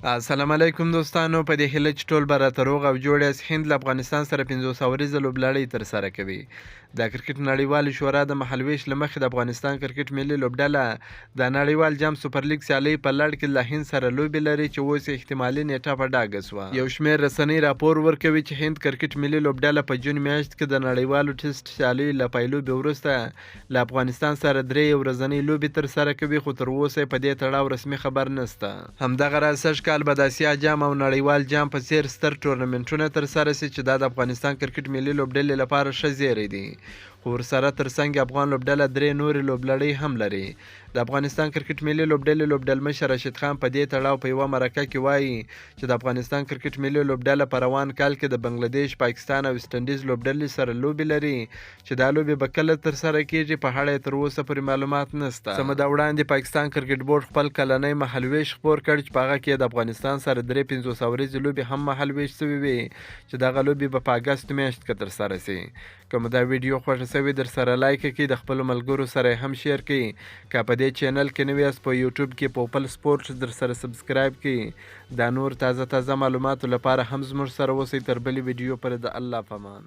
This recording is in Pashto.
السلام علیکم دوستانو، په دې هیله چې ټول به راته روغ او جوړ یاست. هند له افغانستان سره 500 اوریزه لوبلړۍ ترسره کوي. د کرکټ نړیوالې شورا د مهالویش له مخې د افغانستان کرکټ ملي لوبډله د نړیوال جام سوپر لیګ سیالۍ په لړ کې له هند سره لوبې لري چې اوس احتمالي نیټه په ډاګه سوه. یو شمېر رسنۍ راپور ورکوي چې هند کرکټ ملي لوبډله په جون میاشت کې د نړیوالو ټیسټ سیالیو له پیلوبې وروسته له افغانستان سره 3 ورځنۍ لوبې ترسره کوي، خو تر اوسه په دې تړاو رسمي خبر نشته. همدغه راز سږ کال به د اسیا جام او نړیوال جام په څیر ستر ټورنمنټونه ترسره سي چې دا د افغانستان کرکټ ملي لوبډلې لپاره ښه زیری دی. خو ورسره ترڅنګ افغان لوبډله 3 نورې لوبلړۍ هم لري. د افغانستان کرکټ ملي لوبډلې لوبډلمشر راشد خان په دې تړاو په یوه مرکه کې وایي چې د افغانستان کرکټ ملي لوبډله په روان کال کې د بنګلادیش، پاکستان او ویسټ انډیز لوبډلې سره لوبې لري چې دا لوبې به کله ترسره کیږي په اړه تر اوسه پورې معلومات نشته. څه موده وړاندې پاکستان کرکټ بورډ خپل کلنی مهالویش خپور کړ چې په هغه کې د افغانستان سره 500 اوریزې لوبې هم مهالویش شوې وي چې دغه لوبې به په اګست میاشت کې ترسره سي. که مو دا ویډیو خوښه شوې در سره لایک کړئ، د خپلو ملګرو سره هم شیر کړئ. که په دې چینل کې نوی یاست په یوټیوب کې پوپل سپورټ در سره سبسکرایب کړئ. دا نور تازه معلوماتو لپاره هم زموږ سره اوسئ. تر بلې ویډیو پورې د الله په امان.